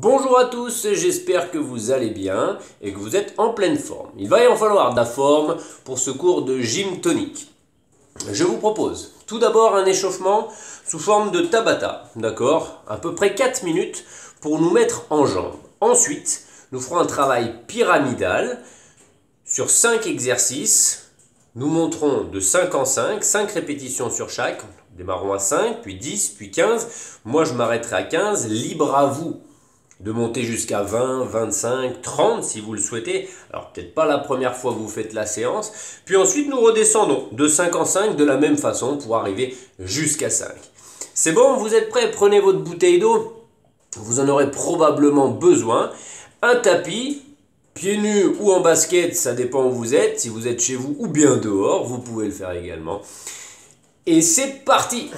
Bonjour à tous, j'espère que vous allez bien et que vous êtes en pleine forme. Il va y en falloir de la forme pour ce cours de gym tonique. Je vous propose tout d'abord un échauffement sous forme de Tabata, d'accord? À peu près 4 minutes pour nous mettre en jambes. Ensuite, nous ferons un travail pyramidal sur 5 exercices. Nous monterons de 5 en 5, 5 répétitions sur chaque. Démarrons à 5, puis 10, puis 15. Moi, je m'arrêterai à 15. Libre à vous de monter jusqu'à 20, 25, 30 si vous le souhaitez. Alors peut-être pas la première fois que vous faites la séance. Puis ensuite nous redescendons de 5 en 5 de la même façon pour arriver jusqu'à 5. C'est bon, vous êtes prêts? Prenez votre bouteille d'eau. Vous en aurez probablement besoin. Un tapis, pieds nus ou en basket, ça dépend où vous êtes. Si vous êtes chez vous ou bien dehors, vous pouvez le faire également. Et c'est parti!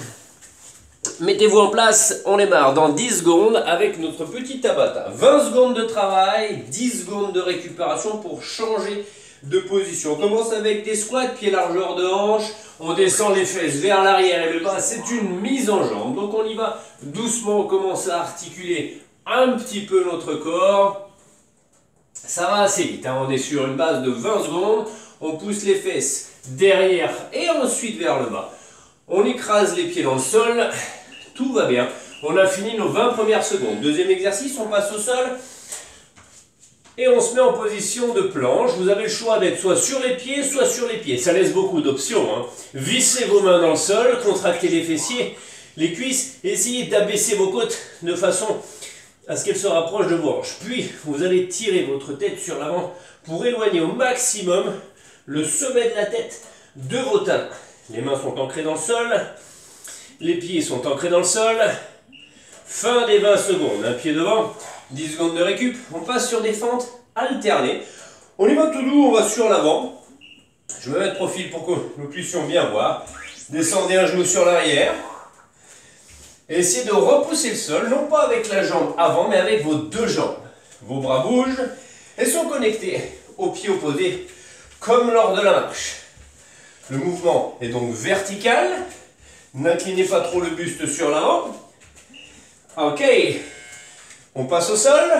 Mettez-vous en place, on démarre dans 10 secondes avec notre petit Tabata. 20 secondes de travail, 10 secondes de récupération pour changer de position. On commence avec des squats, pieds largeur de hanche. On descend les fesses vers l'arrière et le bas. C'est une mise en jambe. Donc on y va doucement, on commence à articuler un petit peu notre corps. Ça va assez vite, hein. On est sur une base de 20 secondes. On pousse les fesses derrière et ensuite vers le bas. On écrase les pieds dans le sol, tout va bien. On a fini nos 20 premières secondes. Deuxième exercice, on passe au sol et on se met en position de planche. Vous avez le choix d'être soit sur les pieds, soit sur les pieds. Ça laisse beaucoup d'options, hein. Vissez vos mains dans le sol, contractez les fessiers, les cuisses, essayez d'abaisser vos côtes de façon à ce qu'elles se rapprochent de vos hanches. Puis, vous allez tirer votre tête sur l'avant pour éloigner au maximum le sommet de la tête de vos talons. Les mains sont ancrées dans le sol, les pieds sont ancrés dans le sol. Fin des 20 secondes, un pied devant, 10 secondes de récup. On passe sur des fentes alternées. On y va tout doux, on va sur l'avant. Je me mets de profil pour que nous puissions bien voir. Descendez un genou sur l'arrière. Et essayez de repousser le sol, non pas avec la jambe avant, mais avec vos deux jambes. Vos bras bougent et sont connectés aux pieds opposés, comme lors de la marche. Le mouvement est donc vertical. N'inclinez pas trop le buste sur l'avant. Ok. On passe au sol.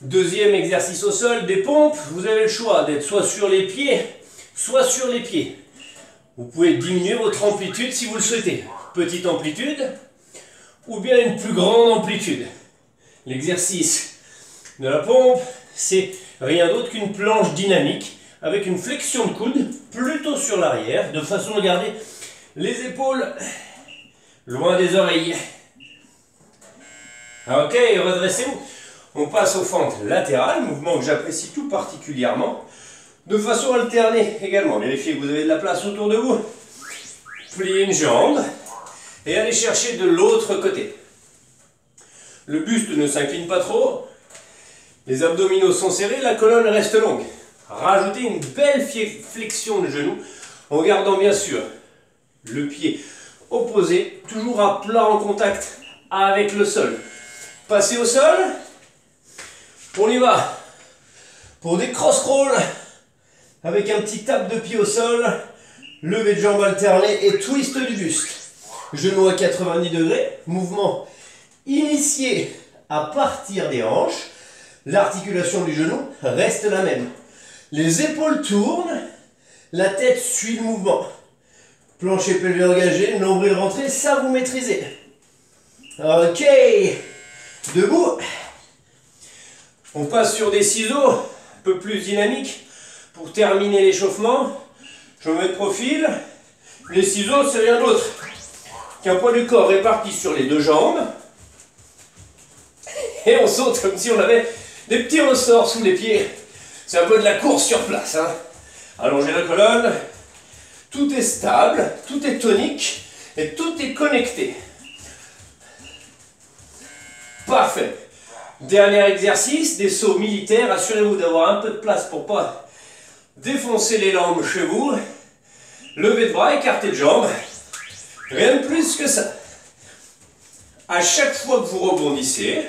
Deuxième exercice au sol, des pompes. Vous avez le choix d'être soit sur les pieds, soit sur les pieds. Vous pouvez diminuer votre amplitude si vous le souhaitez. Petite amplitude ou bien une plus grande amplitude. L'exercice de la pompe, c'est rien d'autre qu'une planche dynamique avec une flexion de coude plutôt sur l'arrière, de façon à garder les épaules loin des oreilles. Ok, redressez-vous. On passe aux fentes latérales, mouvement que j'apprécie tout particulièrement, de façon alternée également. Vérifiez que vous avez de la place autour de vous. Pliez une jambe et allez chercher de l'autre côté. Le buste ne s'incline pas trop, les abdominaux sont serrés, la colonne reste longue. Rajoutez une belle flexion de genou en gardant bien sûr le pied opposé, toujours à plat en contact avec le sol. Passez au sol, on y va pour des cross crawls avec un petit tape de pied au sol, levée de jambe alternée et twist du buste. Genou à 90 degrés, mouvement initié à partir des hanches, l'articulation du genou reste la même. Les épaules tournent, la tête suit le mouvement. Plancher pelvien engagé, nombril rentré, ça vous maîtrisez. Ok, debout. On passe sur des ciseaux, un peu plus dynamiques pour terminer l'échauffement. Je me mets de profil. Les ciseaux, c'est rien d'autre qu'un poids du corps réparti sur les deux jambes. Et on saute comme si on avait des petits ressorts sous les pieds. C'est un peu de la course sur place, hein. Allongez la colonne. Tout est stable, tout est tonique et tout est connecté. Parfait. Dernier exercice, des sauts militaires. Assurez-vous d'avoir un peu de place pour ne pas défoncer les lampes chez vous. Levez de bras, écartez de jambes. Rien de plus que ça. À chaque fois que vous rebondissez,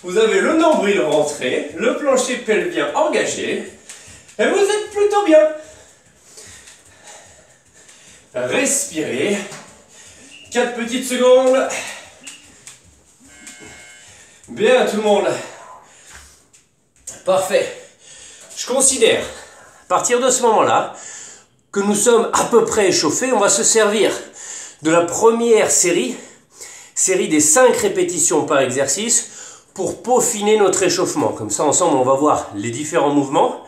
vous avez le nombril rentré, le plancher pelvien engagé, et vous êtes plutôt bien. Respirez. 4 petites secondes. Bien tout le monde. Parfait. Je considère, à partir de ce moment-là, que nous sommes à peu près échauffés. On va se servir de la première série des 5 répétitions par exercice, pour peaufiner notre échauffement. Comme ça, ensemble, on va voir les différents mouvements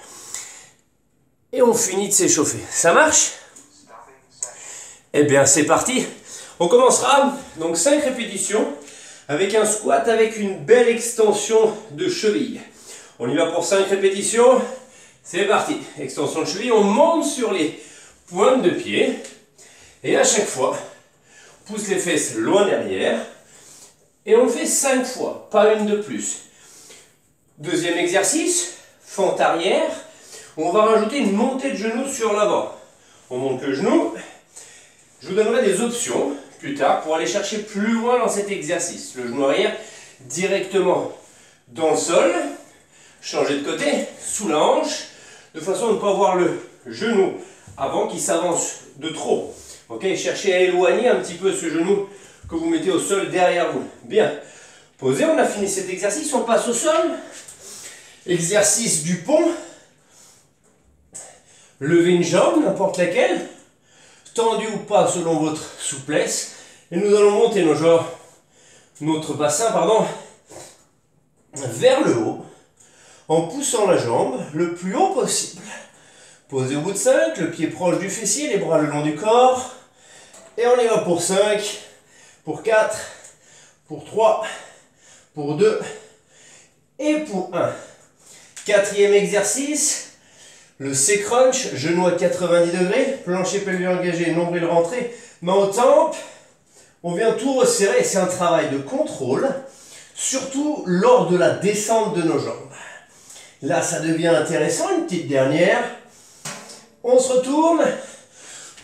et on finit de s'échauffer. Ça marche? Eh bien, c'est parti. On commencera donc 5 répétitions avec un squat avec une belle extension de cheville. On y va pour 5 répétitions. C'est parti. Extension de cheville. On monte sur les pointes de pied et à chaque fois, on pousse les fesses loin derrière. Et on le fait 5 fois, pas une de plus. Deuxième exercice, fente arrière. On va rajouter une montée de genou sur l'avant. On monte le genou. Je vous donnerai des options plus tard pour aller chercher plus loin dans cet exercice. Le genou arrière directement dans le sol. Changer de côté, sous la hanche, de façon à ne pas avoir le genou avant qui s'avance de trop. Ok, cherchez à éloigner un petit peu ce genou que vous mettez au sol derrière vous. Bien. Posez, on a fini cet exercice, on passe au sol. Exercice du pont. Levez une jambe, n'importe laquelle. Tendue ou pas selon votre souplesse. Et nous allons monter notre bassin, vers le haut. En poussant la jambe le plus haut possible. Posez au bout de 5, le pied proche du fessier, les bras le long du corps. Et on y va pour 5. Pour 4, pour 3, pour 2 et pour 1. Quatrième exercice, le C-crunch, genou à 90 degrés, plancher pelvien engagé, nombril rentré, main aux tempes. On vient tout resserrer, c'est un travail de contrôle, surtout lors de la descente de nos jambes. Là, ça devient intéressant, une petite dernière. On se retourne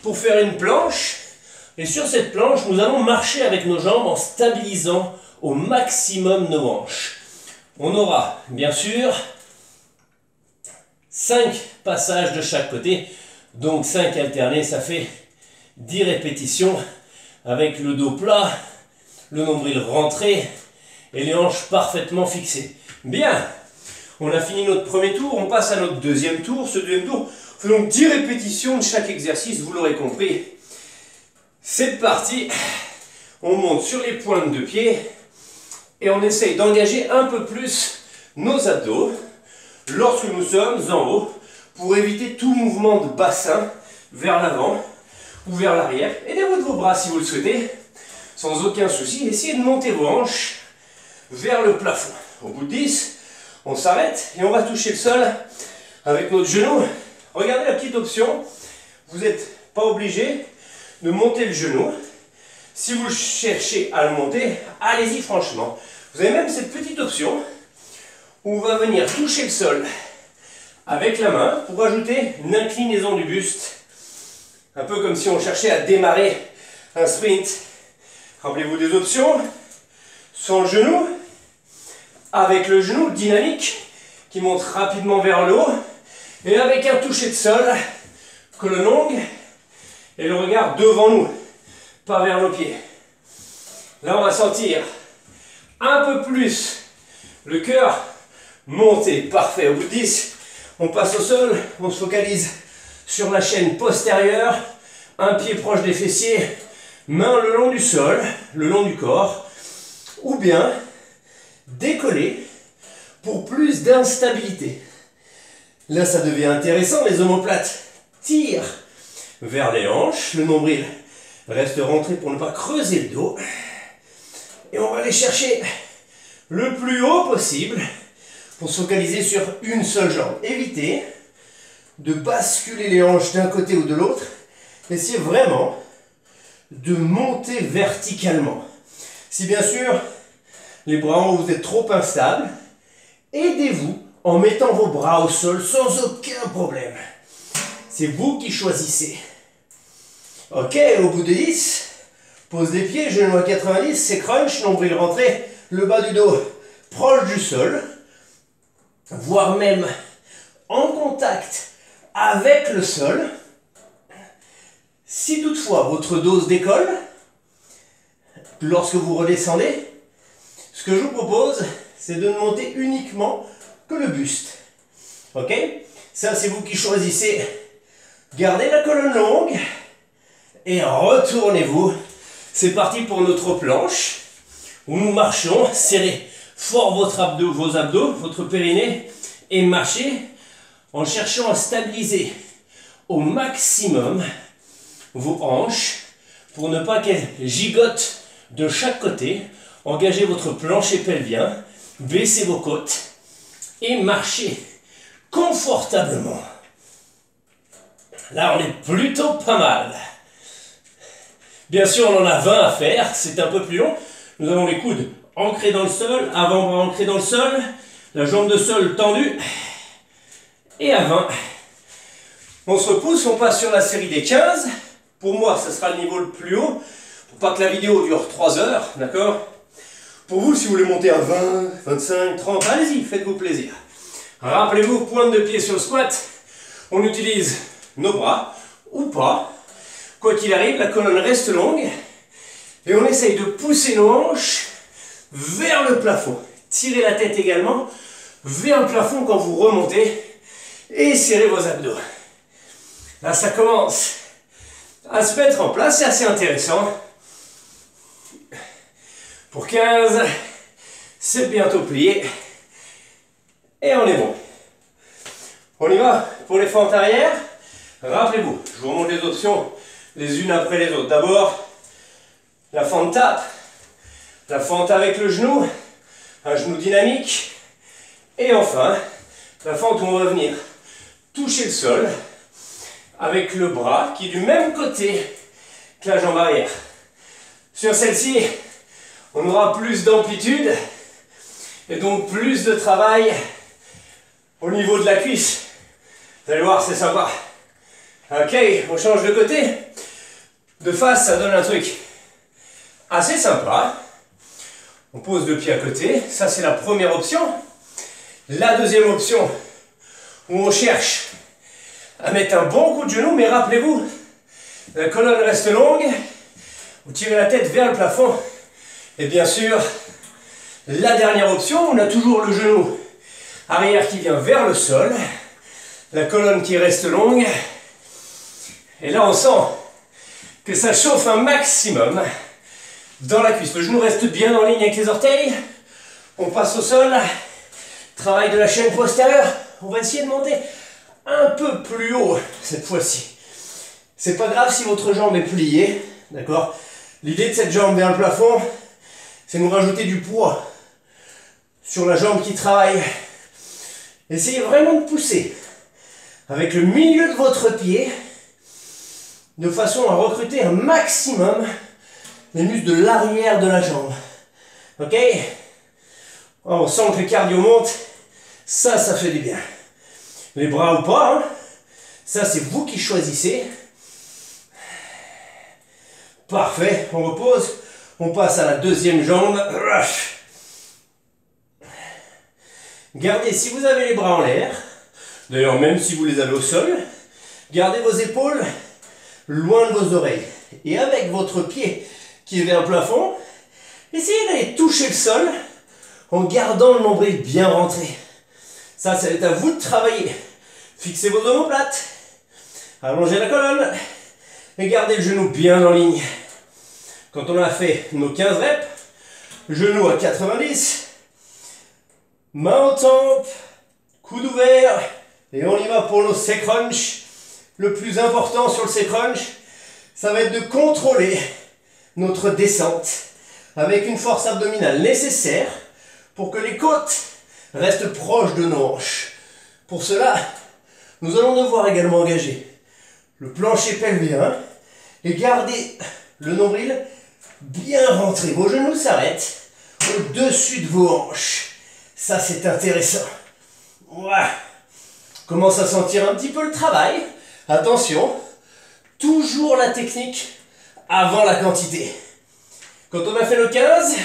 pour faire une planche. Et sur cette planche, nous allons marcher avec nos jambes en stabilisant au maximum nos hanches. On aura, bien sûr, 5 passages de chaque côté. Donc 5 alternés, ça fait 10 répétitions avec le dos plat, le nombril rentré et les hanches parfaitement fixées. Bien, on a fini notre premier tour, on passe à notre deuxième tour. Ce deuxième tour, on fait donc 10 répétitions de chaque exercice, vous l'aurez compris. C'est parti, on monte sur les pointes de pied et on essaye d'engager un peu plus nos abdos lorsque nous sommes en haut pour éviter tout mouvement de bassin vers l'avant ou vers l'arrière. Aidez-vous de vos bras si vous le souhaitez, sans aucun souci. Essayez de monter vos hanches vers le plafond. Au bout de 10, on s'arrête et on va toucher le sol avec notre genou. Regardez la petite option, vous n'êtes pas obligé de monter le genou. Si vous cherchez à le monter, allez-y franchement. Vous avez même cette petite option où on va venir toucher le sol avec la main pour ajouter une inclinaison du buste. Un peu comme si on cherchait à démarrer un sprint. Rappelez-vous des options. Sans le genou, avec le genou dynamique qui monte rapidement vers le haut et avec un toucher de sol, colonne longue. Et le regard devant nous, pas vers nos pieds. Là, on va sentir un peu plus le cœur monter. Parfait. Au bout de 10, on passe au sol. On se focalise sur la chaîne postérieure. Un pied proche des fessiers. Main le long du sol, le long du corps. Ou bien décoller pour plus d'instabilité. Là, ça devient intéressant. Les omoplates tirent vers les hanches, le nombril reste rentré pour ne pas creuser le dos. Et on va aller chercher le plus haut possible pour se focaliser sur une seule jambe. Évitez de basculer les hanches d'un côté ou de l'autre. Essayez vraiment de monter verticalement. Si bien sûr, les bras en haut vous êtes trop instables, aidez-vous en mettant vos bras au sol sans aucun problème. C'est vous qui choisissez. Ok, au bout de 10, pose des pieds, genou à 90, c'est crunch, nombril rentré, le bas du dos proche du sol, voire même en contact avec le sol. Si toutefois votre dos se décolle, lorsque vous redescendez, ce que je vous propose, c'est de ne monter uniquement que le buste. Ok? Ça, c'est vous qui choisissez. Gardez la colonne longue et retournez-vous. C'est parti pour notre planche où nous marchons. Serrez fort vos abdos, votre périnée et marchez en cherchant à stabiliser au maximum vos hanches pour ne pas qu'elles gigotent de chaque côté. Engagez votre plancher pelvien, baissez vos côtes et marchez confortablement. Là, on est plutôt pas mal. Bien sûr, on en a 20 à faire, c'est un peu plus long. Nous avons les coudes ancrés dans le sol, avant-bras ancrés dans le sol, la jambe de sol tendue, et à 20. On se repousse, on passe sur la série des 15. Pour moi, ce sera le niveau le plus haut, pour pas que la vidéo dure 3 heures, d'accord? Pour vous, si vous voulez monter à 20, 25, 30, allez-y, faites-vous plaisir. Rappelez-vous, pointe de pied sur le squat, on utilise nos bras, ou pas. Quoi qu'il arrive, la colonne reste longue, et on essaye de pousser nos hanches vers le plafond. Tirez la tête également vers le plafond quand vous remontez, et serrez vos abdos. Là, ça commence à se mettre en place, c'est assez intéressant. Pour 15, c'est bientôt plié. Et on est bon. On y va pour les fentes arrière. Rappelez-vous, je vous remonte les options les unes après les autres. D'abord, la fente tape, la fente avec le genou, un genou dynamique. Et enfin, la fente où on va venir toucher le sol avec le bras qui est du même côté que la jambe arrière. Sur celle-ci, on aura plus d'amplitude et donc plus de travail au niveau de la cuisse. Vous allez voir, c'est sympa. Ok, on change de côté. De face, ça donne un truc assez sympa. On pose le pied à côté. Ça, c'est la première option. La deuxième option, où on cherche à mettre un bon coup de genou, mais rappelez-vous, la colonne reste longue. Vous tirez la tête vers le plafond. Et bien sûr, la dernière option, on a toujours le genou arrière qui vient vers le sol, la colonne qui reste longue, et là on sent que ça chauffe un maximum dans la cuisse. Le genou reste bien en ligne avec les orteils, on passe au sol, travail de la chaîne postérieure, on va essayer de monter un peu plus haut cette fois-ci. C'est pas grave si votre jambe est pliée, d'accord? L'idée de cette jambe vers le plafond, c'est nous rajouter du poids sur la jambe qui travaille. Essayez vraiment de pousser avec le milieu de votre pied de façon à recruter un maximum les muscles de l'arrière de la jambe. Ok? On sent que le cardio monte. Ça fait du bien. Les bras ou pas, hein? Ça c'est vous qui choisissez. Parfait, on repose. On passe à la deuxième jambe. Gardez, si vous avez les bras en l'air, d'ailleurs même si vous les avez au sol, gardez vos épaules loin de vos oreilles. Et avec votre pied qui est vers le plafond, essayez d'aller toucher le sol en gardant le nombril bien rentré. Ça va être à vous de travailler. Fixez vos omoplates, allongez la colonne et gardez le genou bien en ligne. Quand on a fait nos 15 reps, genou à 90, main aux tempes, coude ouvert, et on y va pour nos C-crunch. Le plus important sur le C-crunch, ça va être de contrôler notre descente avec une force abdominale nécessaire pour que les côtes restent proches de nos hanches. Pour cela, nous allons devoir également engager le plancher pelvien et garder le nombril bien rentré. Vos genoux s'arrêtent au-dessus de vos hanches. Ça, c'est intéressant. Voilà. Commence à sentir un petit peu le travail. Attention, toujours la technique avant la quantité. Quand on a fait le 15,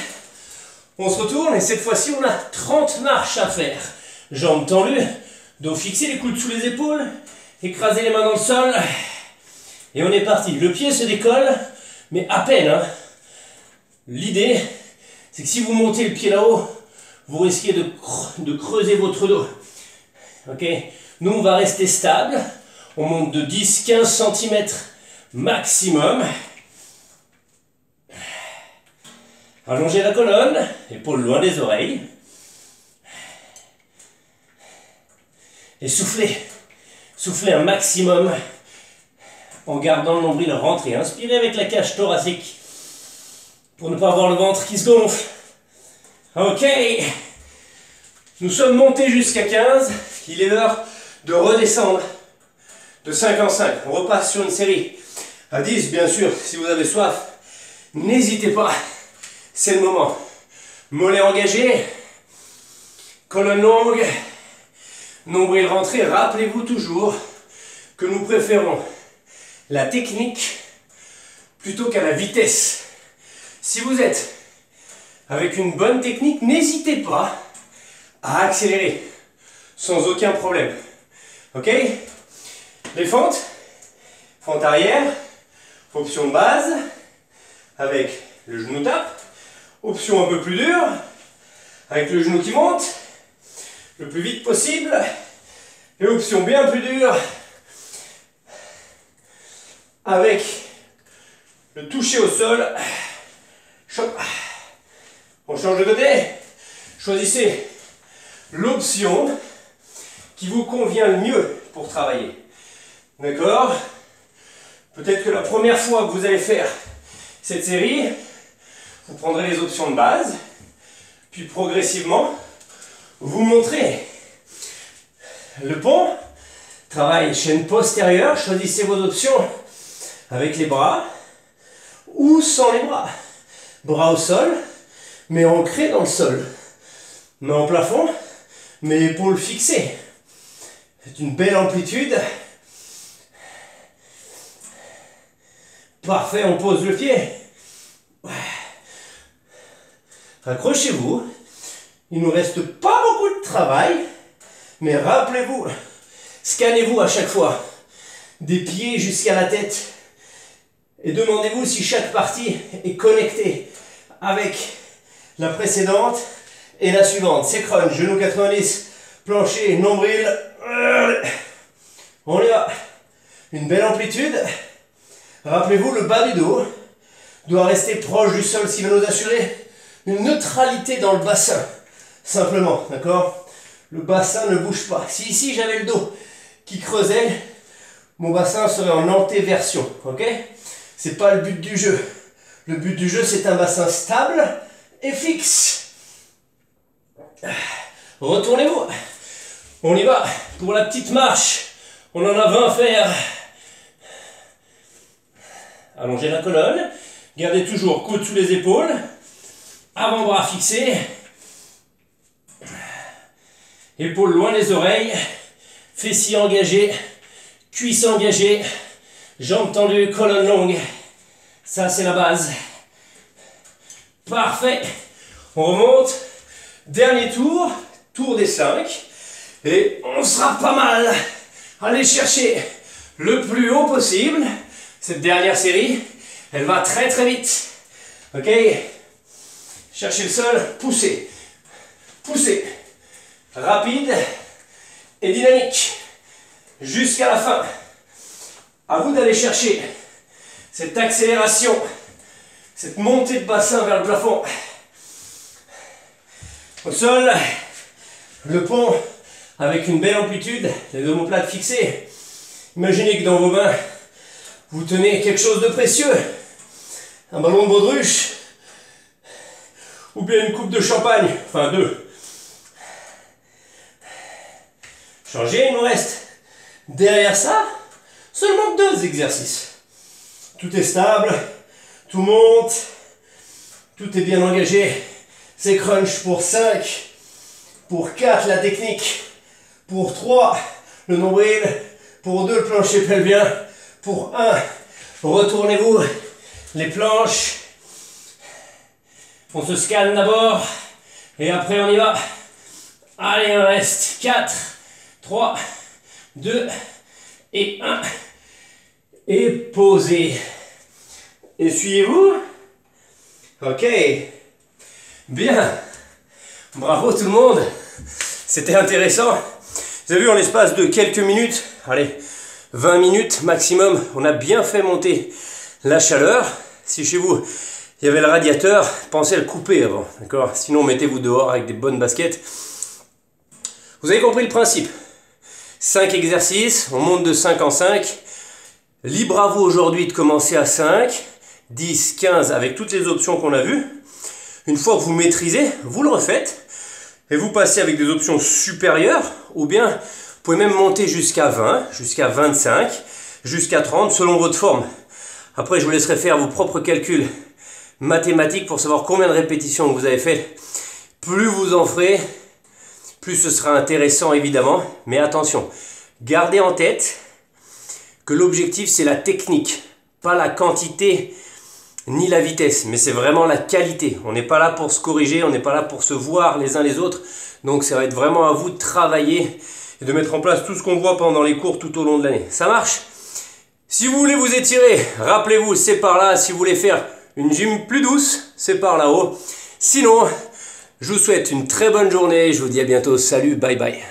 on se retourne et cette fois-ci, on a 30 marches à faire. Jambes tendues, dos fixé, les coudes sous les épaules, écraser les mains dans le sol. Et on est parti. Le pied se décolle, mais à peine. Hein. L'idée, c'est que si vous montez le pied là-haut, vous risquez de creuser votre dos. Ok? Nous, on va rester stable. On monte de 10-15 cm maximum. Allongez la colonne, épaules loin des oreilles. Et soufflez. Soufflez un maximum en gardant le nombril rentré. Inspirez avec la cage thoracique pour ne pas avoir le ventre qui se gonfle. Ok. Nous sommes montés jusqu'à 15. Il est l'heure de redescendre de 5 en 5. On repasse sur une série à 10, bien sûr, si vous avez soif. N'hésitez pas. C'est le moment. Mollets engagés. Colonne longue. Nombril rentré. Rappelez-vous toujours que nous préférons la technique plutôt qu'à la vitesse. Si vous êtes avec une bonne technique, n'hésitez pas à accélérer sans aucun problème. Ok? Les fentes. Fente arrière. Option de base avec le genou tape. Option un peu plus dure avec le genou qui monte le plus vite possible. Et option bien plus dure avec le toucher au sol. Chop. On change de côté. Choisissez l'option qui vous convient le mieux pour travailler. D'accord? Peut-être que la première fois que vous allez faire cette série, vous prendrez les options de base, puis progressivement, vous montrez le pont, travail chaîne postérieure, choisissez vos options avec les bras ou sans les bras. Bras au sol, mais ancrés dans le sol. Main en plafond, mais épaules fixées. C'est une belle amplitude. Parfait, on pose le pied. Accrochez-vous. Il ne nous reste pas beaucoup de travail, mais rappelez-vous, scannez-vous à chaque fois, des pieds jusqu'à la tête, et demandez-vous si chaque partie est connectée avec la précédente et la suivante. C'est crunch, genou 90, plancher, nombril. On y va. Une belle amplitude. Rappelez-vous, le bas du dos doit rester proche du sol s'il va nous assurer une neutralité dans le bassin. Simplement, d'accord? Le bassin ne bouge pas. Si ici j'avais le dos qui creusait, mon bassin serait en antéversion, ok? C'est pas le but du jeu. Le but du jeu, c'est un bassin stable et fixe. Retournez-vous. On y va pour la petite marche. On en a 20 à faire. Allongez la colonne. Gardez toujours coude sous les épaules. Avant-bras fixés. Épaules loin des oreilles. Fessiers engagés. Cuisses engagées. Jambes tendues, colonne longue. Ça, c'est la base. Parfait. On remonte. Dernier tour. Tour des 5. Et on sera pas mal. Allez chercher le plus haut possible. Cette dernière série, elle va très très vite. Ok? Cherchez le sol. Poussez. Poussez. Rapide et dynamique. Jusqu'à la fin. À vous d'aller chercher cette accélération, cette montée de bassin vers le plafond. Au sol, le pont avec une belle amplitude, les omoplates fixées. Imaginez que dans vos mains, vous tenez quelque chose de précieux. Un ballon de baudruche, ou bien une coupe de champagne, enfin 2. Changez, il nous reste derrière ça seulement 2 exercices. Tout est stable, tout monte, tout est bien engagé. C'est crunch pour 5, pour 4 la technique, pour 3 le nombril, pour 2 le plancher pelvien, pour 1 retournez-vous les planches. On se scanne d'abord et après on y va. Allez, il reste 4, 3, 2 et 1. Et posez. Essuyez-vous. Ok. Bien. Bravo tout le monde. C'était intéressant. Vous avez vu, en l'espace de quelques minutes, allez, 20 minutes maximum, on a bien fait monter la chaleur. Si chez vous, il y avait le radiateur, pensez à le couper avant, d'accord? Sinon, mettez-vous dehors avec des bonnes baskets. Vous avez compris le principe. 5 exercices, on monte de 5 en 5. Libre à vous aujourd'hui de commencer à 5, 10, 15 avec toutes les options qu'on a vues. Une fois que vous maîtrisez, vous le refaites et vous passez avec des options supérieures ou bien vous pouvez même monter jusqu'à 20, jusqu'à 25, jusqu'à 30 selon votre forme. Après, je vous laisserai faire vos propres calculs mathématiques pour savoir combien de répétitions vous avez fait. Plus vous en ferez, plus ce sera intéressant évidemment. Mais attention, gardez en tête que l'objectif c'est la technique, pas la quantité ni la vitesse, mais c'est vraiment la qualité. On n'est pas là pour se corriger, on n'est pas là pour se voir les uns les autres. Donc ça va être vraiment à vous de travailler et de mettre en place tout ce qu'on voit pendant les cours tout au long de l'année. Ça marche? Si vous voulez vous étirer, rappelez-vous, c'est par là. Si vous voulez faire une gym plus douce, c'est par là-haut. Sinon, je vous souhaite une très bonne journée. Je vous dis à bientôt. Salut, bye bye.